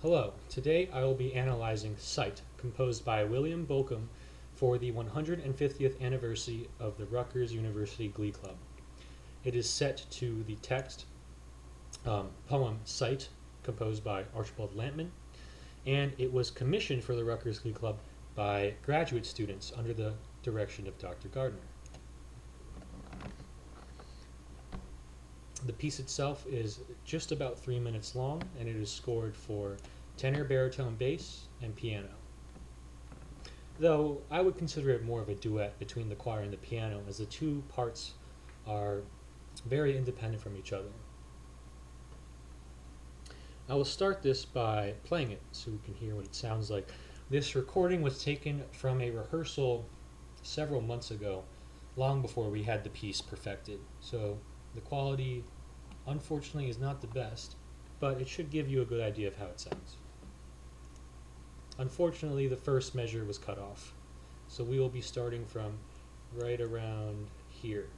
Hello, today I will be analyzing Sight, composed by William Bolcom for the 150th anniversary of the Rutgers University Glee Club. It is set to the text poem Sight, composed by Archibald Lampman, and it was commissioned for the Rutgers Glee Club by graduate students under the direction of Dr. Gardner. The piece itself is just about 3 minutes long, and it is scored for tenor, baritone, bass, and piano. Though I would consider it more of a duet between the choir and the piano, as the two parts are very independent from each other. I will start this by playing it so we can hear what it sounds like. This recording was taken from a rehearsal several months ago, long before we had the piece perfected. So the quality, unfortunately, is not the best, but it should give you a good idea of how it sounds. Unfortunately, the first measure was cut off, so we will be starting from right around here.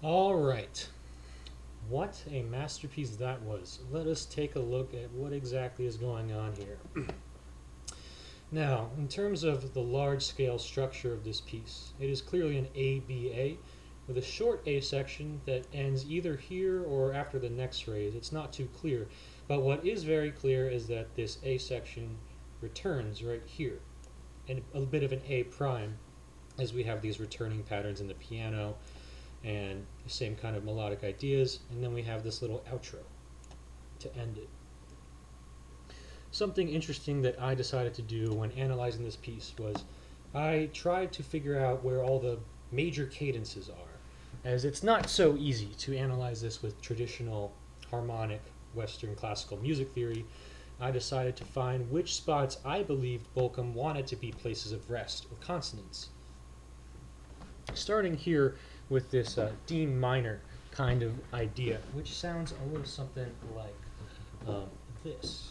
All right. What a masterpiece that was. Let us take a look at what exactly is going on here. Now, in terms of the large-scale structure of this piece, it is clearly an ABA with a short A section that ends either here or after the next phrase. It's not too clear, but what is very clear is that this A section returns right here, and a bit of an A prime, as we have these returning patterns in the piano and the same kind of melodic ideas, and then we have this little outro to end it. something interesting that I decided to do when analyzing this piece was I tried to figure out where all the major cadences are, as it's not so easy to analyze this with traditional harmonic Western classical music theory. I decided to find which spots I believed Bolcom wanted to be places of rest or consonants. Starting here with this D minor kind of idea, which sounds a little something like this.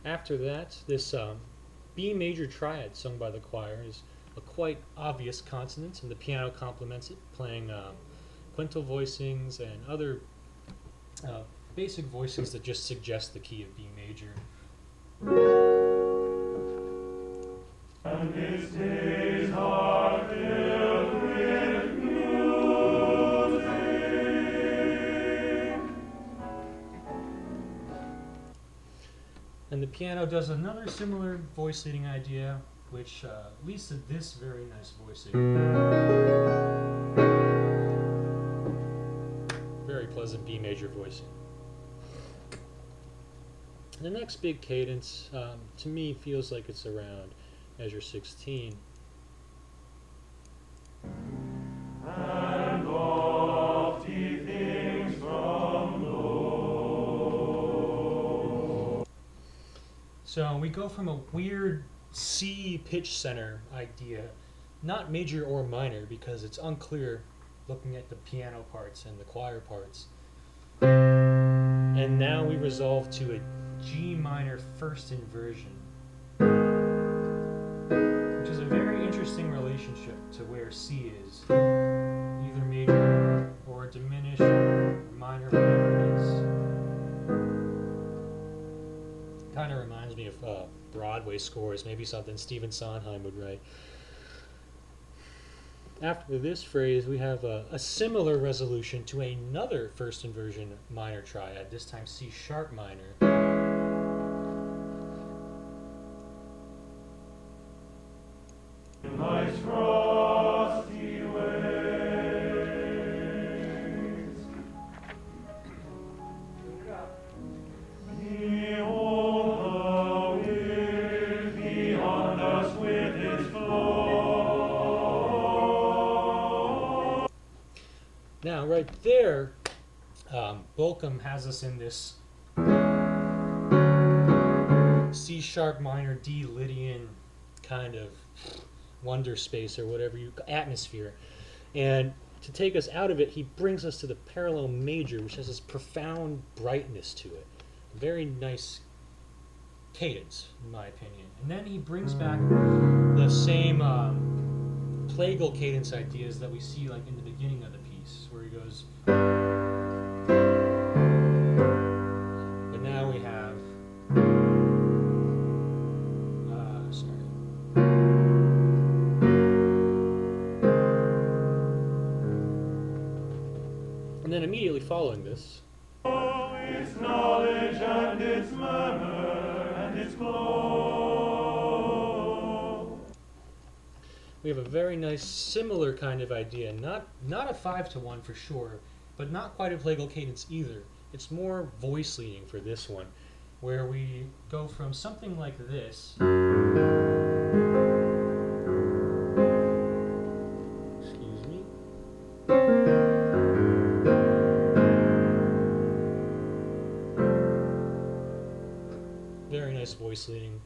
After that, this B major triad sung by the choir is a quite obvious consonant, and the piano complements it, playing quintal voicings and other basic voicings that just suggest the key of B major. And his days are filled with music. And the piano does another similar voice leading idea, which leads to this very nice voicing. Very pleasant B major voicing. The next big cadence, to me, feels like it's around measure 16. And lofty things from low. So we go from a weird C pitch center idea, not major or minor, because it's unclear looking at the piano parts and the choir parts. And now we resolve to a G minor first inversion, which is a very interesting relationship to where C is, either major or diminished or minor, whatever it is. Kind of reminds me of Broadway scores, maybe something Stephen Sondheim would write. After this phrase, we have a similar resolution to another first inversion minor triad, this time C sharp minor. Life's frosty ways. Behold the wind beyond us with its flow. Now, right there, Bolcom has us in this C sharp minor D Lydian kind of wonder space or whatever atmosphere, and to take us out of it, he brings us to the parallel major, which has this profound brightness to it. Very nice cadence, in my opinion. And then he brings back the same plagal cadence ideas that we see like in the beginning of the piece, where he goes, but now we have and then immediately following this, oh, its knowledge and its murmur and its glow. We have a very nice similar kind of idea, not a 5-to-1 for sure, but not quite a plagal cadence either. It's more voice leading for this one, where we go from something like this. Excuse me. Very nice voice leading,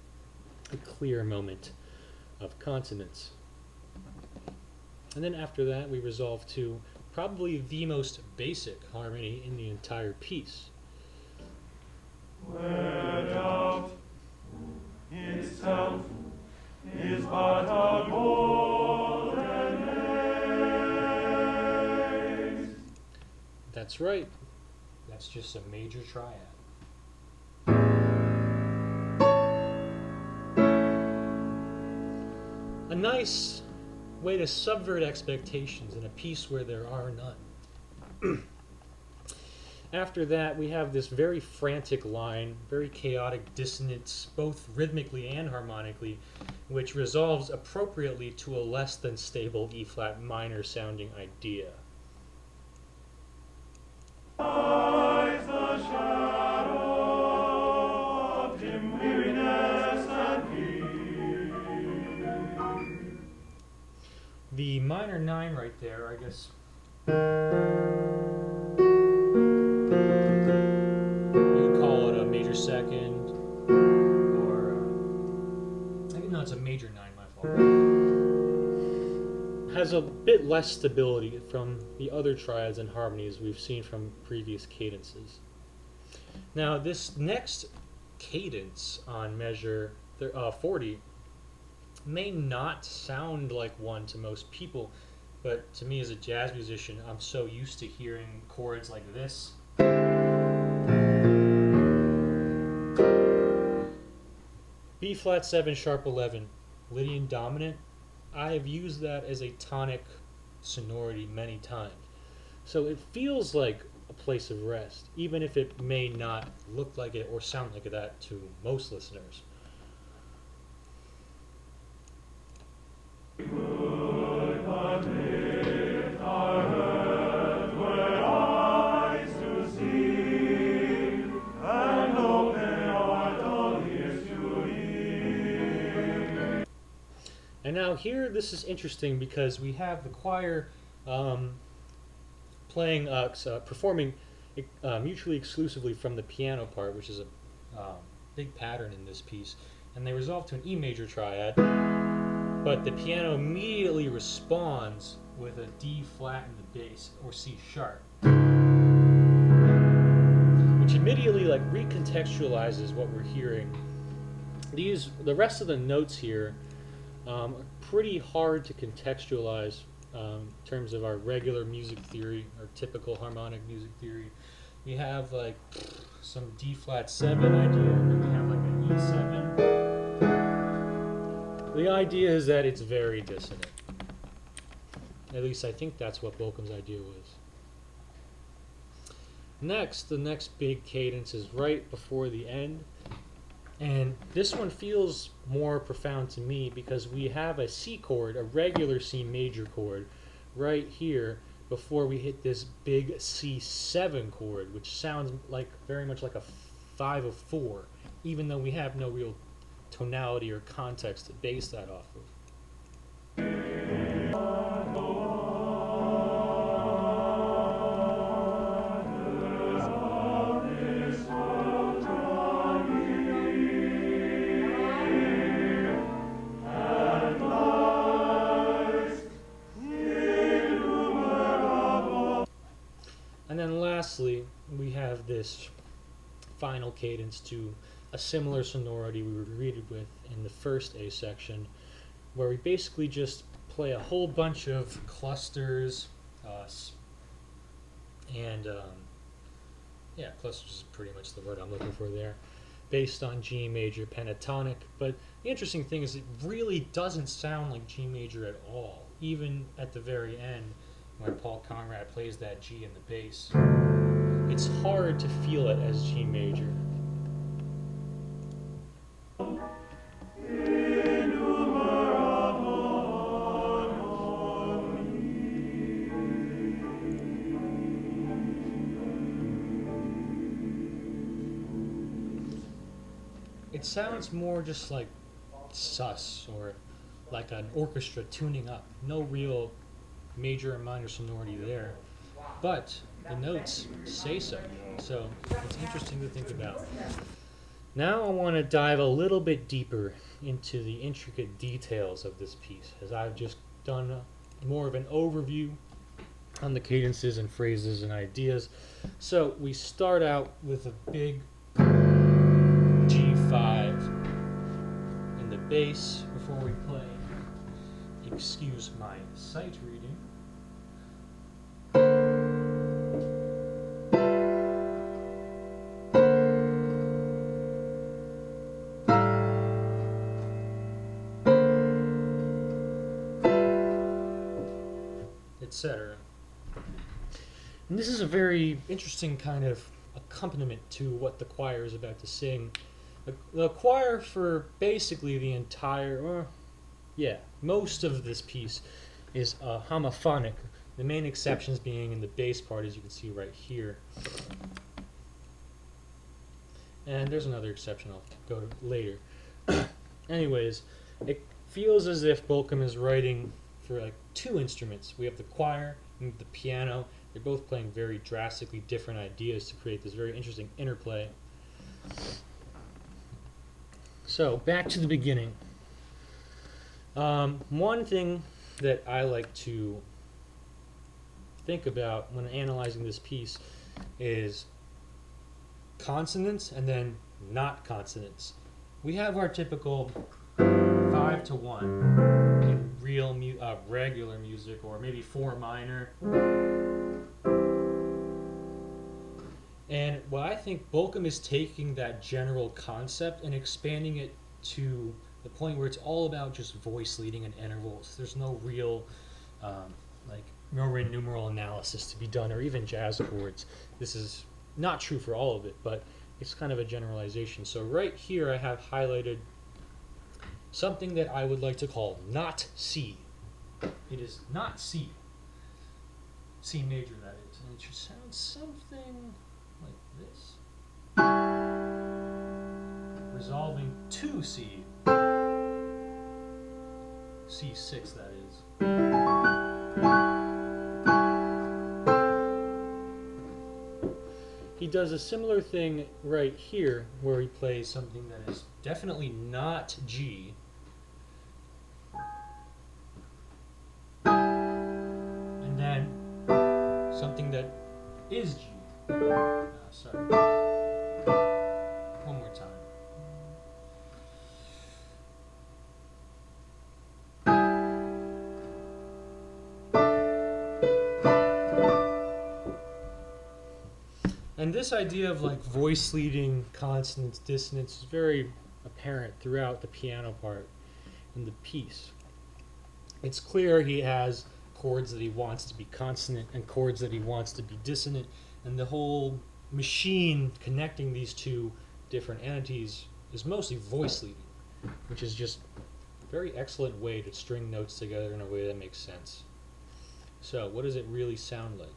a clear moment of consonance. And then after that, we resolve to probably the most basic harmony in the entire piece. Where doubt itself is but a golden haze. That's right. That's just a major triad. A nice way to subvert expectations in a piece where there are none. After that, we have this very frantic line, very chaotic dissonance, both rhythmically and harmonically, which resolves appropriately to a less than stable E-flat minor sounding idea. The minor 9 right there, I guess. You could call it a major second, or I think no, it's a major 9, my fault. Has a bit less stability from the other triads and harmonies we've seen from previous cadences. Now, this next cadence on measure 40 may not sound like one to most people, but to me as a jazz musician, I'm so used to hearing chords like this. B flat 7 sharp 11, Lydian dominant. I have used that as a tonic sonority many times. So it feels like a place of rest, even if it may not look like it or sound like that to most listeners. And now here, this is interesting because we have the choir performing mutually exclusively from the piano part, which is a big pattern in this piece. And they resolve to an E major triad, but the piano immediately responds with a D flat in the bass, or C sharp, which immediately recontextualizes what we're hearing. The rest of the notes here are pretty hard to contextualize in terms of our regular music theory, or typical harmonic music theory. We have some D flat 7 idea, and then we have an E7. The idea is that it's very dissonant. At least I think that's what Bolcom's idea was. Next, the next big cadence is right before the end. And this one feels more profound to me because we have a C chord, a regular C major chord, right here before we hit this big C7 chord, which sounds very much like a 5 of 4, even though we have no real tonality or context to base that off of. And then lastly, we have this final cadence to a similar sonority we were greeted with in the first A section, where we basically just play a whole bunch of clusters, clusters is pretty much the word I'm looking for there, based on G major pentatonic. But the interesting thing is it really doesn't sound like G major at all, even at the very end, where Paul Conrad plays that G in the bass. It's hard to feel it as G major. It sounds more just like sus, or like an orchestra tuning up. No real major and minor sonority there, but the notes say so. So it's interesting to think about. Now I want to dive a little bit deeper into the intricate details of this piece, as I've just done more of an overview on the cadences and phrases and ideas. So we start out with a big G5 in the bass before we play. Excuse my sight reading. etc. And this is a very interesting kind of accompaniment to what the choir is about to sing. The choir, for basically the entire, most of this piece is homophonic. The main exceptions being in the bass part, as you can see right here. And there's another exception I'll go to later. Anyways, it feels as if Bolcom is writing for like two instruments. We have the choir and the piano. They're both playing very drastically different ideas to create this very interesting interplay. So, back to the beginning. One thing that I like to think about when analyzing this piece is consonants and then not consonants. We have our typical 5-1 in real regular music, or maybe 4 minor. And what I think Bolcom is taking that general concept and expanding it to the point where it's all about just voice leading and intervals. There's no real Roman numeral analysis to be done, or even jazz chords. This is not true for all of it, but it's kind of a generalization. So right here I have highlighted something that I would like to call not C. It is not C. C major, that is. And it should sound something like this. Resolving to C. C6, that is. He does a similar thing right here, where he plays something that is definitely not G. And then something that is G. Sorry. One more time. And this idea of like voice leading, consonants, dissonance is very apparent throughout the piano part in the piece. It's clear he has chords that he wants to be consonant and chords that he wants to be dissonant, and the whole machine connecting these two different entities is mostly voice leading, which is just a very excellent way to string notes together in a way that makes sense. So, what does it really sound like?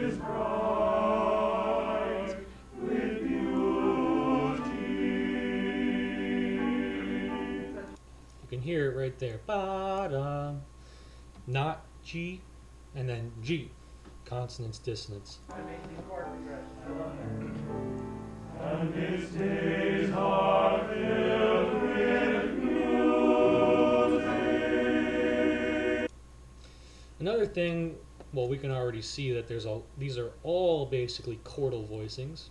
Is bright with beauty. You can hear it right there. Ba-da. Not G, and then G. Consonants, dissonance. And his days are filled with music. Another thing, well, we can already see that these are all basically chordal voicings.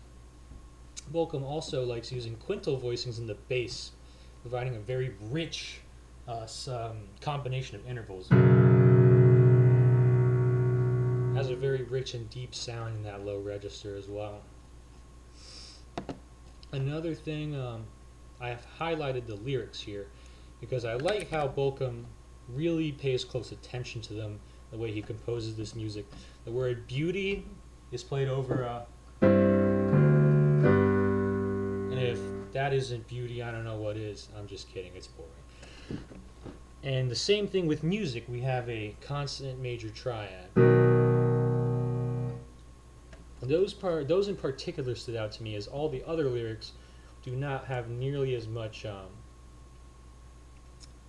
Bolcom also likes using quintal voicings in the bass, providing a very rich combination of intervals. Has a very rich and deep sound in that low register as well. Another thing, I have highlighted the lyrics here because I like how Bolcom really pays close attention to them, the way he composes this music. The word beauty is played over and if that isn't beauty, I don't know what is. I'm just kidding, it's boring. And the same thing with music. We have a consonant major triad. Those in particular stood out to me, as all the other lyrics do not have nearly as much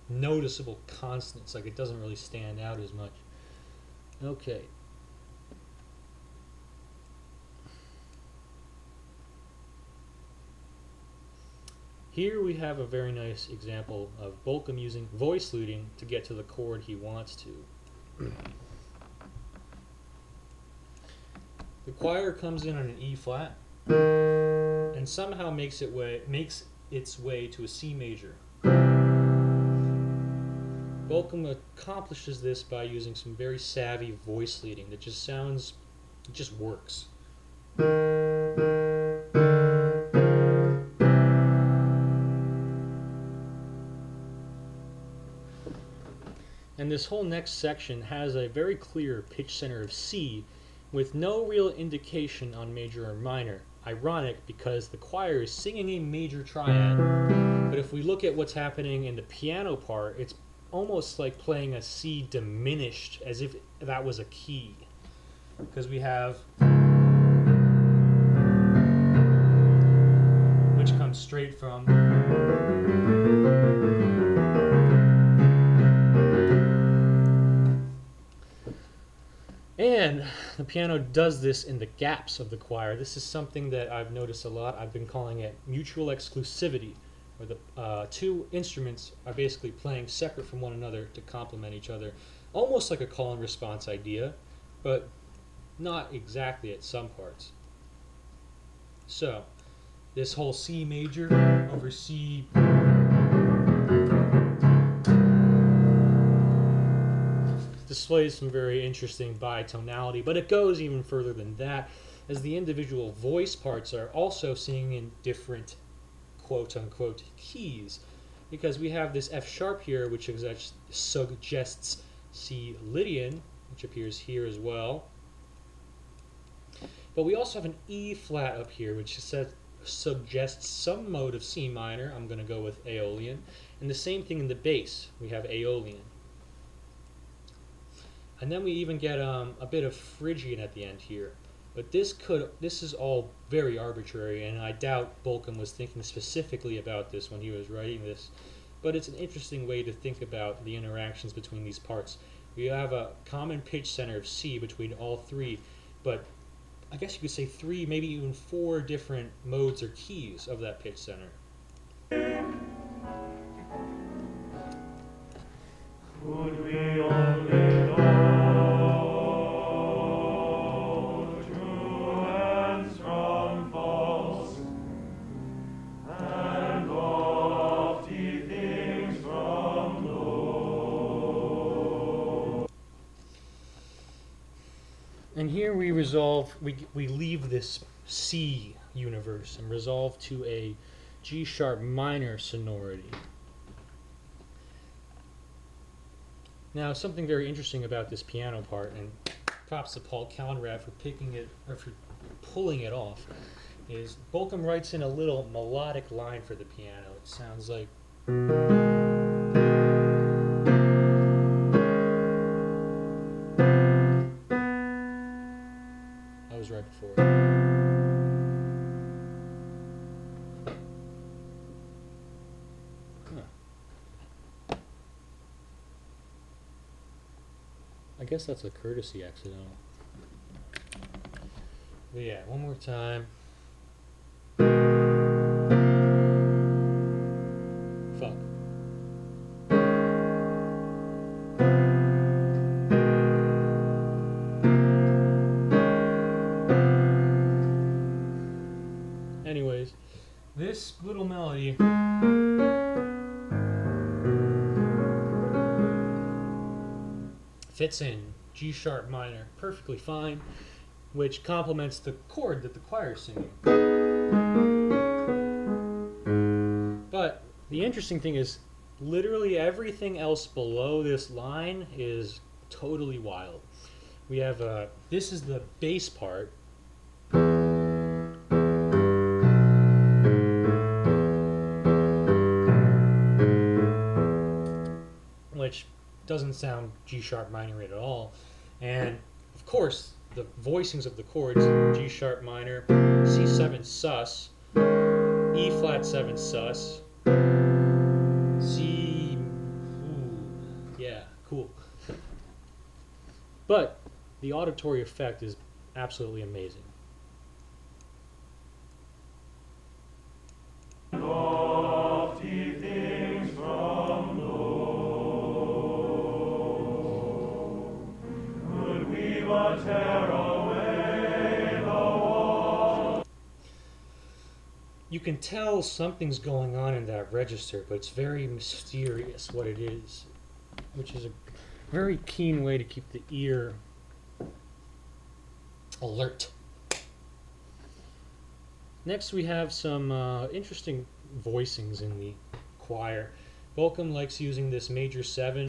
noticeable consonants. Like, it doesn't really stand out as much. Okay. Here we have a very nice example of Bolcom using voice leading to get to the chord he wants to. The choir comes in on an E flat and somehow makes its way to a C major. Bolcom accomplishes this by using some very savvy voice leading that just works. And this whole next section has a very clear pitch center of C with no real indication on major or minor. Ironic, because the choir is singing a major triad, but if we look at what's happening in the piano part, it's almost like playing a C diminished, as if that was a key, because we have, which comes straight from, and the piano does this in the gaps of the choir. This is something that I've noticed a lot. I've been calling it mutual exclusivity, where the two instruments are basically playing separate from one another to complement each other. Almost like a call and response idea, but not exactly at some parts. So, this whole C major over C displays some very interesting bitonality, but it goes even further than that, as the individual voice parts are also singing in different quote-unquote keys, because we have this F sharp here, which suggests C Lydian, which appears here as well, but we also have an E flat up here, which suggests some mode of C minor. I'm going to go with Aeolian, and the same thing in the bass. We have Aeolian. And then we even get a bit of Phrygian at the end here. But this is all very arbitrary, and I doubt Bolcom was thinking specifically about this when he was writing this. But it's an interesting way to think about the interactions between these parts. We have a common pitch center of C between all three, but I guess you could say 3, maybe even 4 different modes or keys of that pitch center. Could we only know true ends from false, and lofty things from low. And here we leave this C universe and resolve to a G sharp minor sonority. Now, something very interesting about this piano part, and props to Paul Calnrad for for pulling it off, is Bolcom writes in a little melodic line for the piano. It sounds like, I was right before. I guess that's a courtesy accidental. But yeah, one more time. Fuck. Anyways, this little melody fits in G sharp minor perfectly fine, which complements the chord that the choir is singing. But the interesting thing is, literally everything else below this line is totally wild. We have this is the bass part, which doesn't sound G sharp minor at all. And of course, the voicings of the chords: G sharp minor, C7 sus, E flat 7 sus, C. Ooh, yeah, cool. But the auditory effect is absolutely amazing. Lofty things from low, could we but tear away the wall. You can tell something's going on in that register, but it's very mysterious what it is, which is a very keen way to keep the ear alert. Next, we have some interesting voicings in the choir. Bolcom likes using this major 7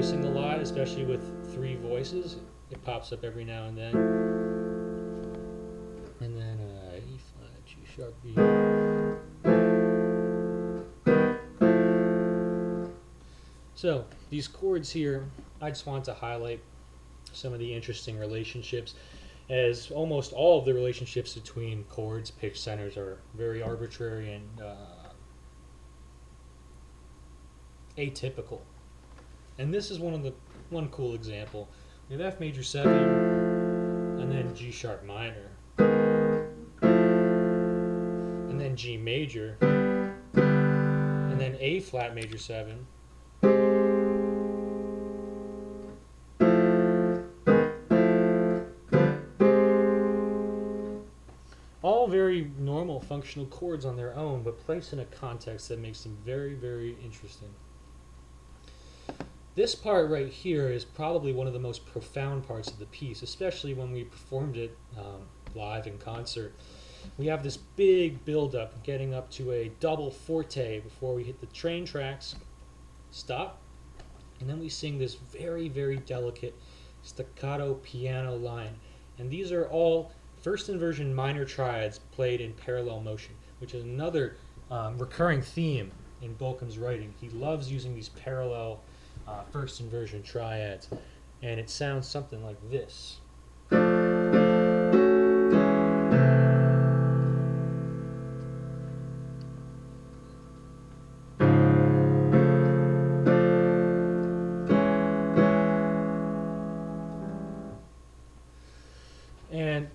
voicing a lot, especially with 3 voices. It pops up every now and then. And then E flat, G sharp, B. So these chords here, I just want to highlight some of the interesting relationships, as almost all of the relationships between chords, pitch centers are very arbitrary and atypical. And this is one cool example. We have F major 7 and then G sharp minor and then G major and then A flat major 7. All very normal functional chords on their own, but placed in a context that makes them very, very interesting. This part right here is probably one of the most profound parts of the piece, especially when we performed it live in concert. We have this big build-up, getting up to a double forte before we hit the train tracks, stop, and then we sing this very, very delicate staccato piano line. And these are all first inversion minor triads played in parallel motion, which is another recurring theme in Bolcom's writing. He loves using these parallel first inversion triads, and it sounds something like this. And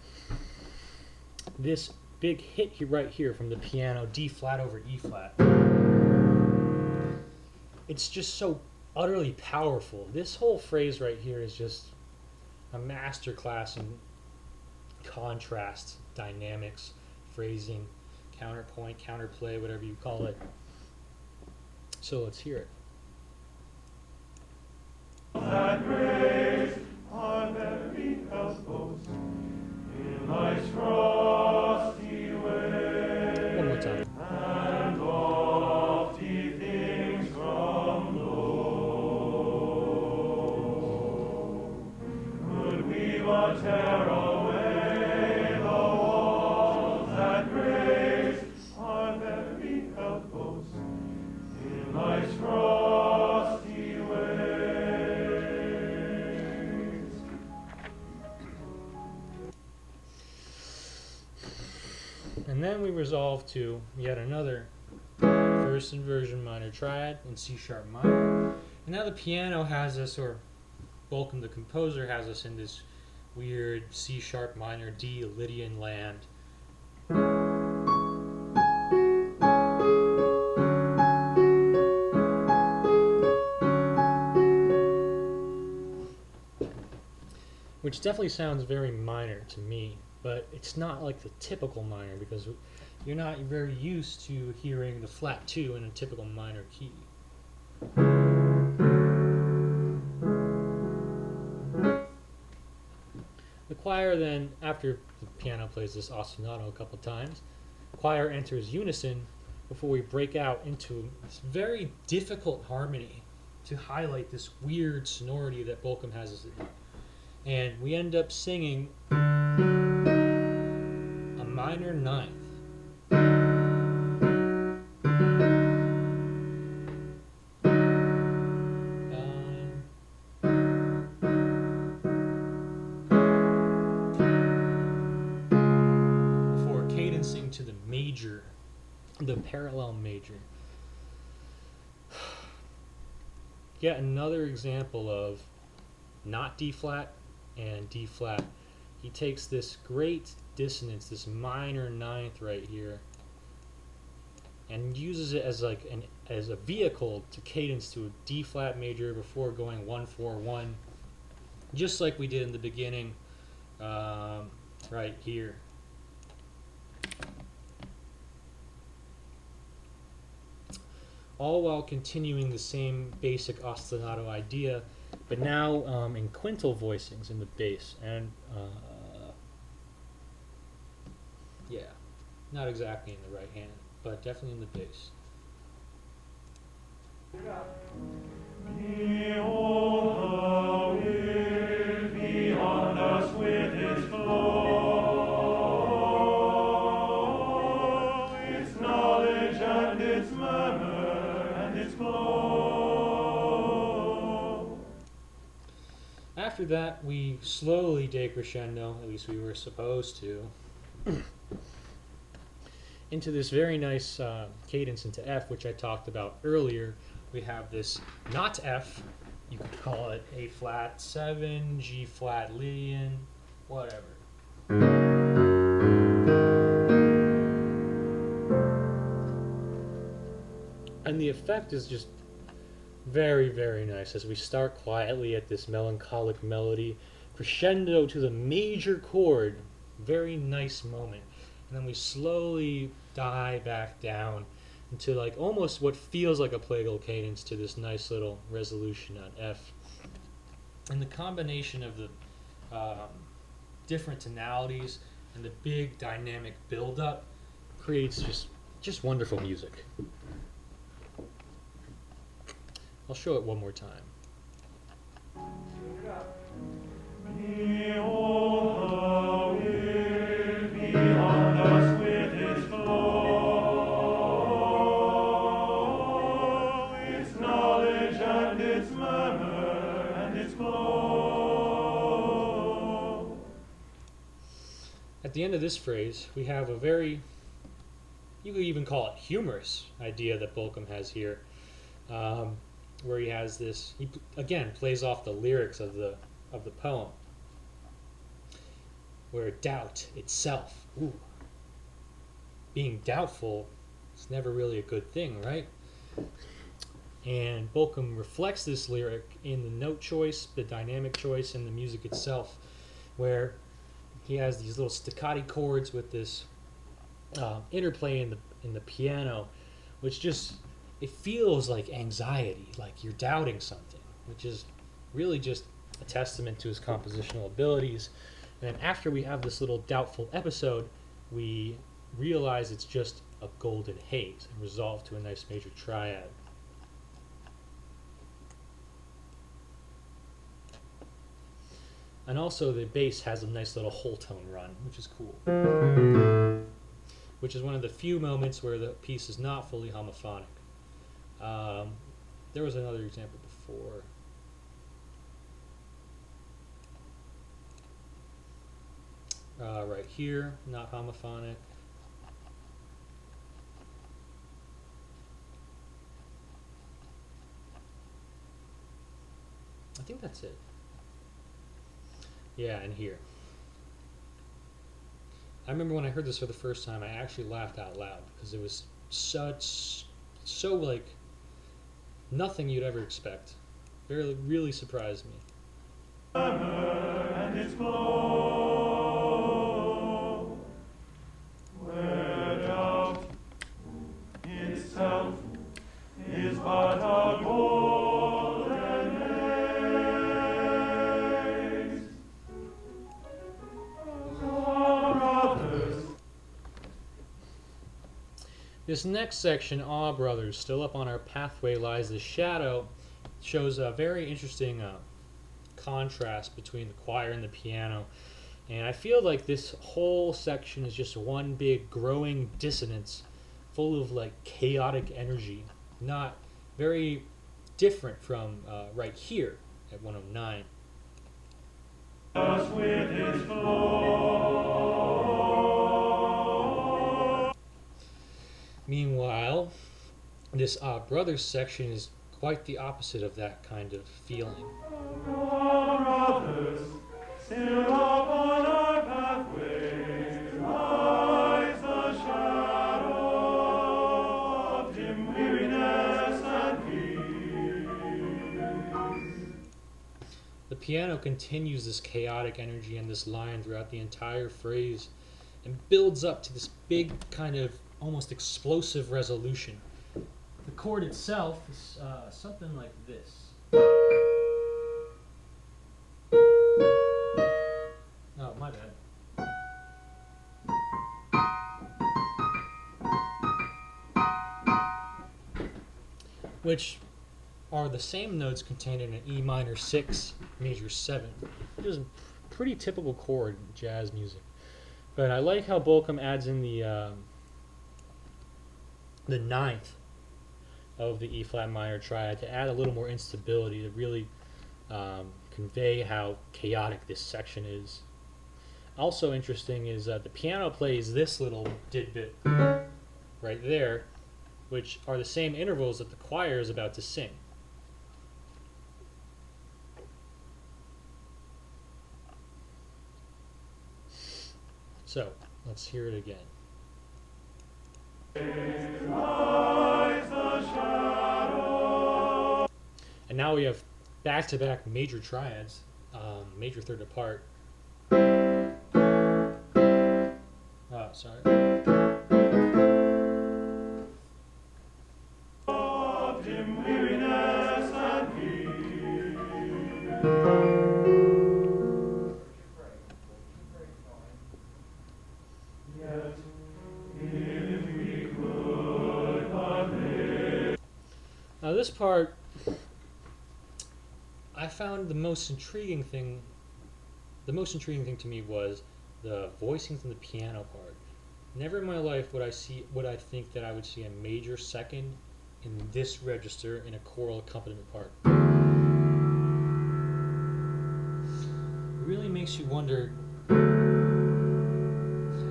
this big hit right here from the piano, D flat over E flat, it's just so utterly powerful. This whole phrase right here is just a masterclass in contrast, dynamics, phrasing, counterpoint, counterplay, whatever you call it. So let's hear it. That grace our very help boast in life's frosty way. One more time. And lofty things from below. Could we but tear away the walls that grace our very help boast in life's frosty ways. And then we resolve to yet another first inversion minor triad in C sharp minor. And now the piano has us, or Bolcom the composer has us in this weird C sharp minor D Lydian land. Which definitely sounds very minor to me, but it's not like the typical minor, because you're not very used to hearing the flat 2 in a typical minor key. The choir then, after the piano plays this ostinato a couple times, choir enters unison before we break out into this very difficult harmony to highlight this weird sonority that Bolcom has us in. And we end up singing a minor ninth. Before cadencing to the major, the parallel major. Yet another example of not D flat and D flat. He takes this great dissonance, this minor ninth right here, and uses it as like as a vehicle to cadence to a D flat major before going 1-4-1, just like we did in the beginning, right here. All while continuing the same basic ostinato idea, but now in quintal voicings in the bass, and yeah, not exactly in the right hand, but definitely in the bass. Behold After that, we slowly decrescendo, at least we were supposed to, into this very nice cadence into F, which I talked about earlier. We have this not F, you could call it A flat 7, G flat Lydian, whatever. And the effect is just very, very nice as we start quietly at this melancholic melody, crescendo to the major chord. Very nice moment. And then we slowly die back down into like almost what feels like a plagal cadence to this nice little resolution on F. And the combination of the different tonalities and the big dynamic build-up creates just wonderful music. I'll show it one more time. Behold, the wind beyond us with its flow, its knowledge and its murmur and its glow. At the end of this phrase, we have a very, you could even call it humorous idea that Bolcom has here. Where he has this, he again plays off the lyrics of the poem, where doubt itself, being doubtful, is never really a good thing, right? And Bolcom reflects this lyric in the note choice, the dynamic choice, and the music itself, where he has these little staccato chords with this interplay in the piano, which just, it feels like anxiety, like you're doubting something, which is really just a testament to his compositional abilities. And then after we have this little doubtful episode, we realize it's just a golden haze and resolve to a nice major triad. And also the bass has a nice little whole tone run, which is cool. Which is one of the few moments where the piece is not fully homophonic. There was another example before. Right here, not homophonic. I think that's it. Yeah, and here. I remember when I heard this for the first time, I actually laughed out loud because it was so like nothing you'd ever expect. Really surprised me. And its glow, where doubt itself is but a golden haze. Oh, brothers. This next section, Aw Brothers, still up on our pathway lies the shadow, shows a very interesting contrast between the choir and the piano. And I feel like this whole section is just one big growing dissonance full of like chaotic energy, not very different from right here at 109. Us with his flow. Meanwhile, this Brothers section is quite the opposite of that kind of feeling. Our brothers, still upon our pathways, lies the shadow of dim weariness and peace. The piano continues this chaotic energy and this line throughout the entire phrase and builds up to this big kind of almost explosive resolution. The chord itself is something like this. Oh, my bad. Which are the same notes contained in an E minor 6, major 7, which is a pretty typical chord in jazz music. But I like how Bolcom adds in the ninth of the E flat minor triad to add a little more instability, to really convey how chaotic this section is. Also interesting is the piano plays this little tidbit right there, which are the same intervals that the choir is about to sing. So, let's hear it again. And now we have back-to-back major triads, major third apart. Oh, sorry. Now this part, I found the most intriguing thing to me was the voicings and the piano part. Never in my life would I think that I would see a major second in this register in a choral accompaniment part. It really makes you wonder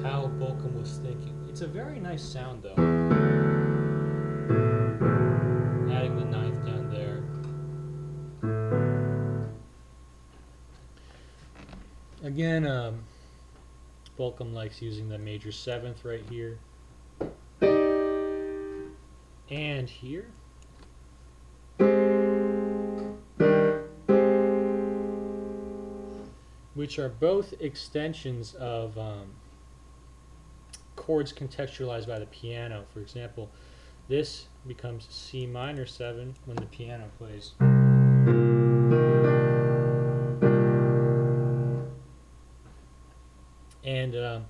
how Bolcom was thinking. It's a very nice sound though. Adding the ninth down there. Again, Bolcom likes using the major seventh right here. And here. Which are both extensions of chords contextualized by the piano. For example, this becomes C minor 7 when the piano plays. And the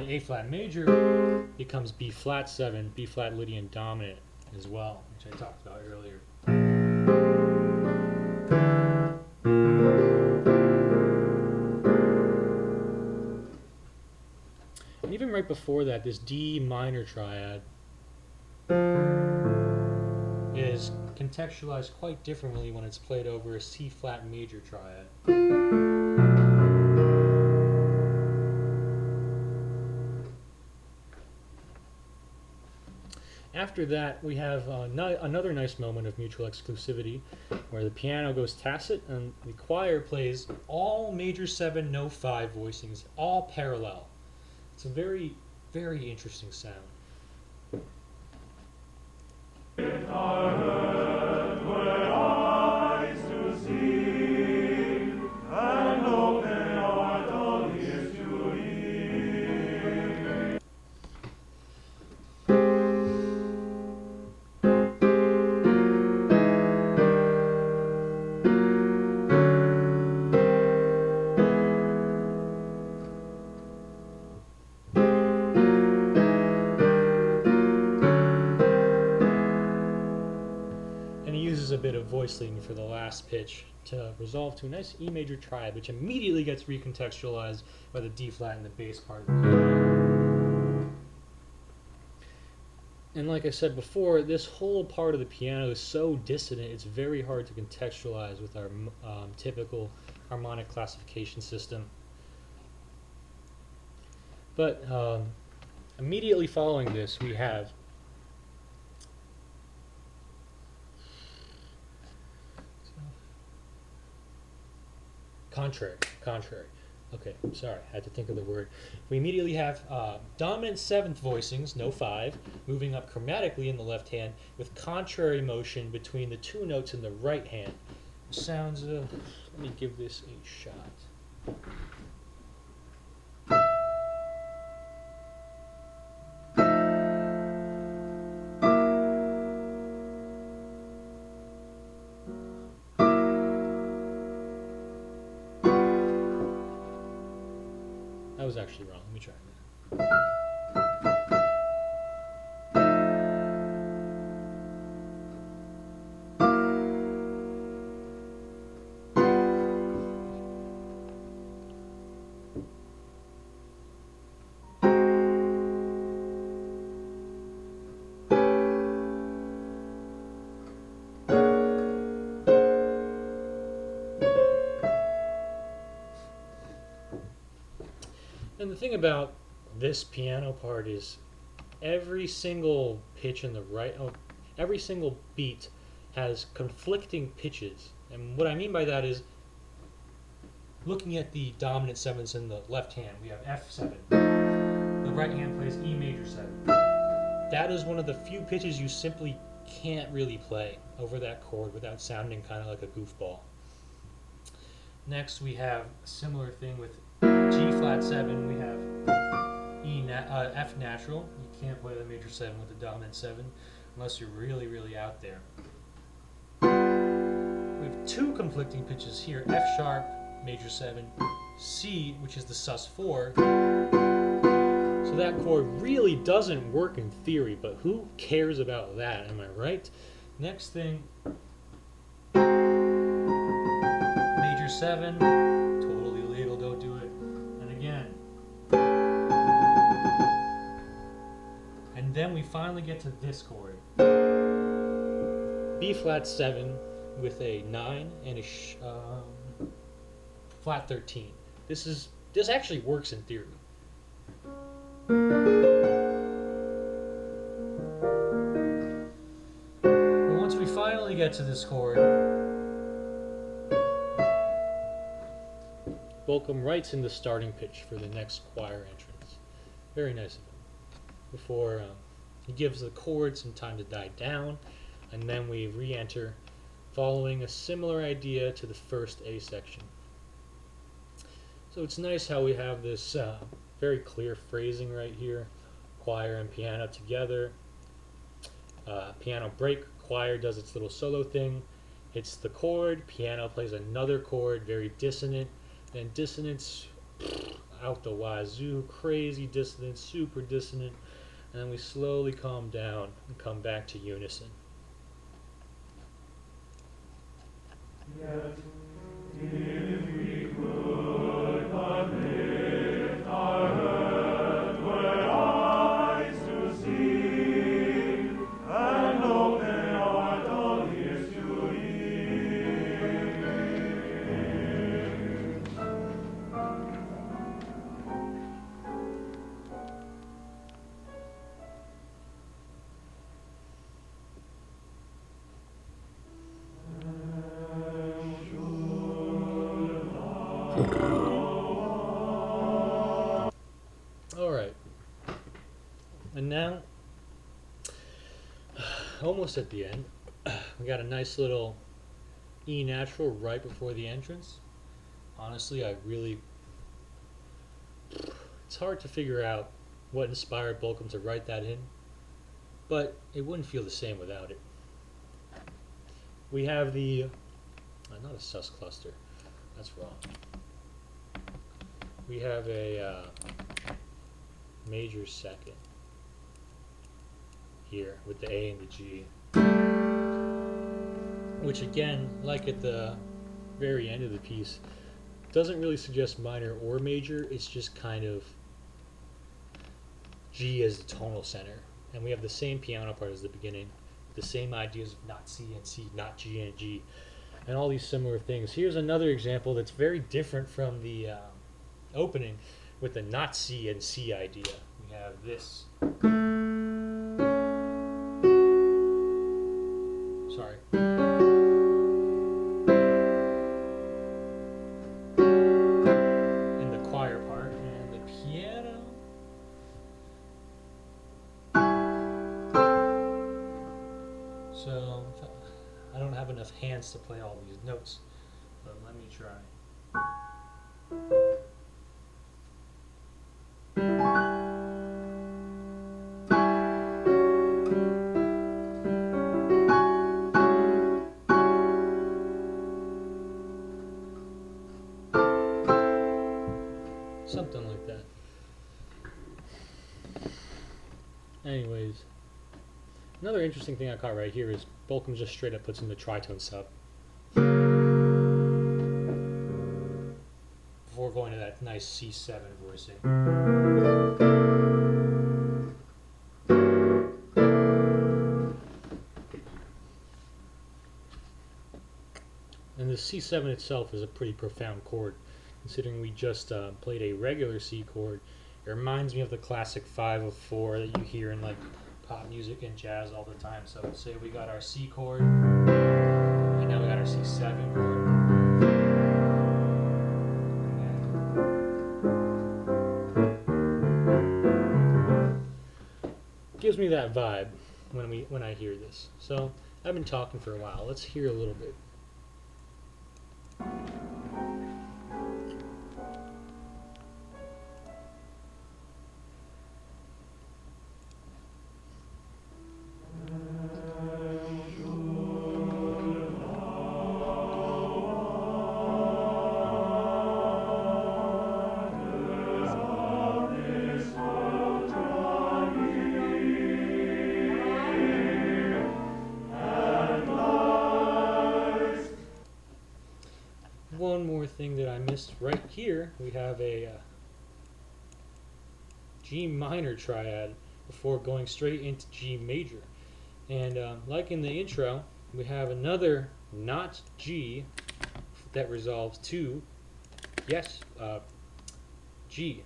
A flat major becomes B flat 7, B flat Lydian dominant as well, which I talked about earlier. And even right before that, this D minor triad is contextualized quite differently when it's played over a C flat major triad. After that, we have another nice moment of mutual exclusivity where the piano goes tacit and the choir plays all major 7, no 5 voicings, all parallel. It's a very, very interesting sound. A bit of voice leading for the last pitch to resolve to a nice E major triad, which immediately gets recontextualized by the D flat and the bass part of the piano. And like I said before, this whole part of the piano is so dissonant, it's very hard to contextualize with our typical harmonic classification system. But immediately following this, we have contrary. Okay, sorry, I had to think of the word. We immediately have dominant 7th voicings, no 5, moving up chromatically in the left hand with contrary motion between the 2 notes in the right hand. Sounds, let me give this a shot. That was actually wrong. Let me try that. And the thing about this piano part is every single pitch in the right, every single beat has conflicting pitches. And what I mean by that is, looking at the dominant sevenths in the left hand, we have F7. The right hand plays E major 7. That is one of the few pitches you simply can't really play over that chord without sounding kind of like a goofball. Next, we have a similar thing with G flat 7. We have F natural. You can't play the major 7 with the dominant 7 unless you're really, really out there. We have two conflicting pitches here: F sharp, major 7, C, which is the sus4. So that chord really doesn't work in theory, but who cares about that, am I right? Next thing, major 7, totally illegal, don't do it. And again. And then we finally get to this chord. B flat 7 with a 9 and a flat 13. This actually works in theory. But once we finally get to this chord, Bolcom writes in the starting pitch for the next choir entrance. Very nice of him. Before he gives the chord some time to die down, and then we re-enter following a similar idea to the first A section. So it's nice how we have this very clear phrasing right here. Choir and piano together. Piano break, choir does its little solo thing, hits the chord, piano plays another chord, very dissonant, then dissonance out the wazoo, crazy dissonance, super dissonant, and then we slowly calm down and come back to unison. Yet, if we could but lift our head where eyes to see, and open our dull ears to hear. Alright, and now, almost at the end, we got a nice little E natural right before the entrance. Honestly, it's hard to figure out what inspired Bolcom to write that in, but it wouldn't feel the same without it. We have the, not a sus cluster, that's wrong. We have a major second here with the A and the G, which again, like at the very end of the piece, doesn't really suggest minor or major. It's just kind of G as the tonal center, and we have the same piano part as the beginning, the same ideas of not C and C, not G and G, and all these similar things. Here's another example that's very different from the opening with the not C and C idea. We have this. Sorry. In the choir part, and the piano. So I don't have enough hands to play all these notes, but let me try. Something like that. Anyways, another interesting thing I caught right here is Bolcom just straight up puts in the tritone sub before going to that nice C7 voicing. And the C7 itself is a pretty profound chord. considering we just played a regular C chord. It reminds me of the classic 5 of 4 that you hear in like pop music and jazz all the time. So say we got our C chord, and now we got our C7 chord. Gives me that vibe when I hear this. So I've been talking for a while. Let's hear a little bit. One more thing that I missed right here, we have a G minor triad before going straight into G major. And like in the intro, we have another not G that resolves to, yes, G.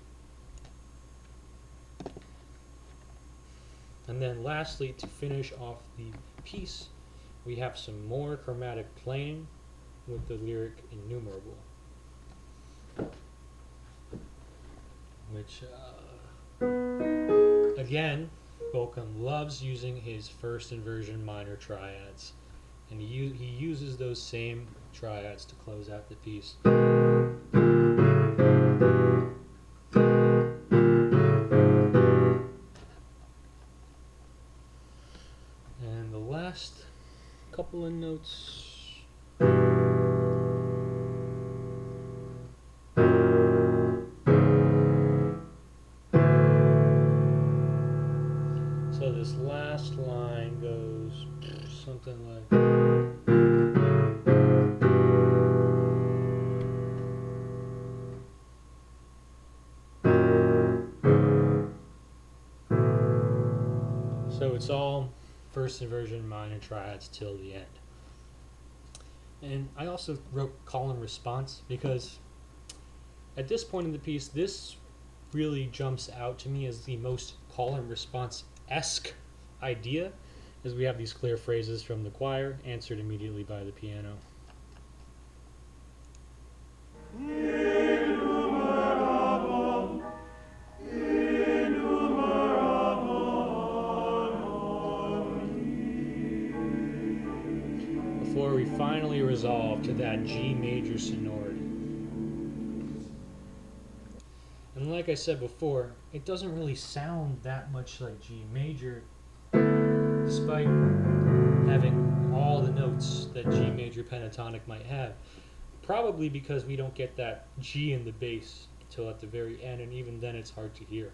And then lastly, to finish off the piece, we have some more chromatic playing with the lyric innumerable, which again, Bolcom loves using his first inversion minor triads, and he uses those same triads to close out the piece. And the last couple of notes. So this last line goes something like, so it's all first inversion minor triads till the end. And I also wrote call and response because at this point in the piece, this really jumps out to me as the most call and response-esque idea, as we have these clear phrases from the choir answered immediately by the piano. Before we finally resolve to that G major sonority. And like I said before, it doesn't really sound that much like G major, despite having all the notes that G major pentatonic might have. Probably because we don't get that G in the bass until at the very end, and even then it's hard to hear.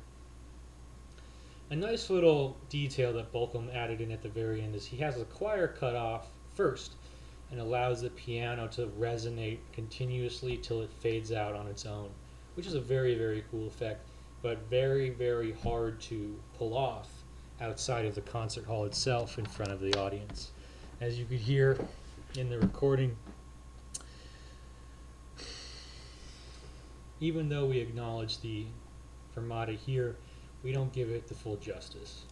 A nice little detail that Bolcom added in at the very end is he has the choir cut off first and allows the piano to resonate continuously till it fades out on its own, which is a very, very cool effect, but very, very hard to pull off outside of the concert hall itself in front of the audience. As you could hear in the recording, even though we acknowledge the fermata here, we don't give it the full justice.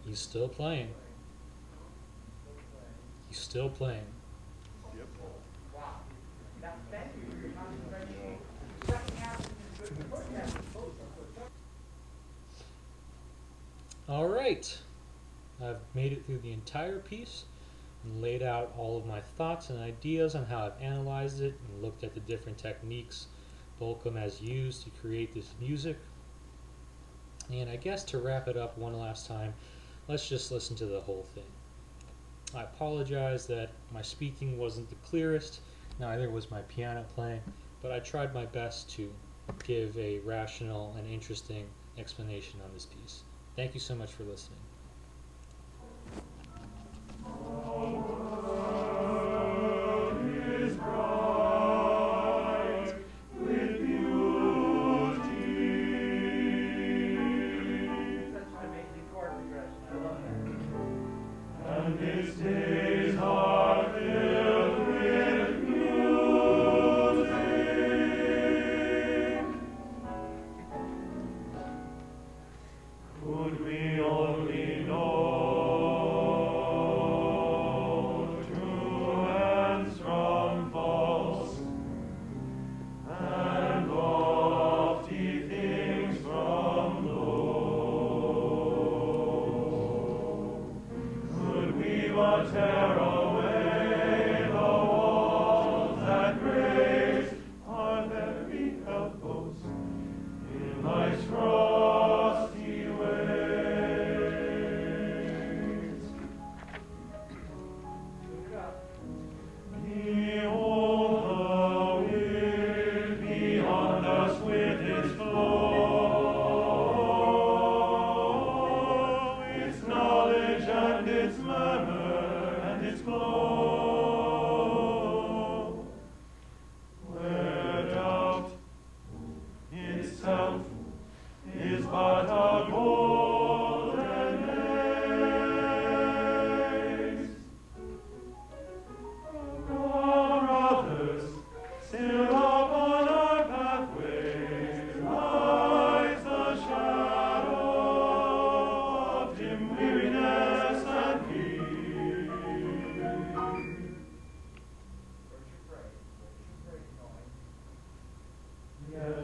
He's still playing. He's still playing. All right. I've made it through the entire piece and laid out all of my thoughts and ideas on how I've analyzed it and looked at the different techniques Bolcom has used to create this music. And I guess to wrap it up one last time, let's just listen to the whole thing. I apologize that my speaking wasn't the clearest, neither was my piano playing, but I tried my best to give a rational and interesting explanation on this piece. Thank you so much for listening. Is bright. yet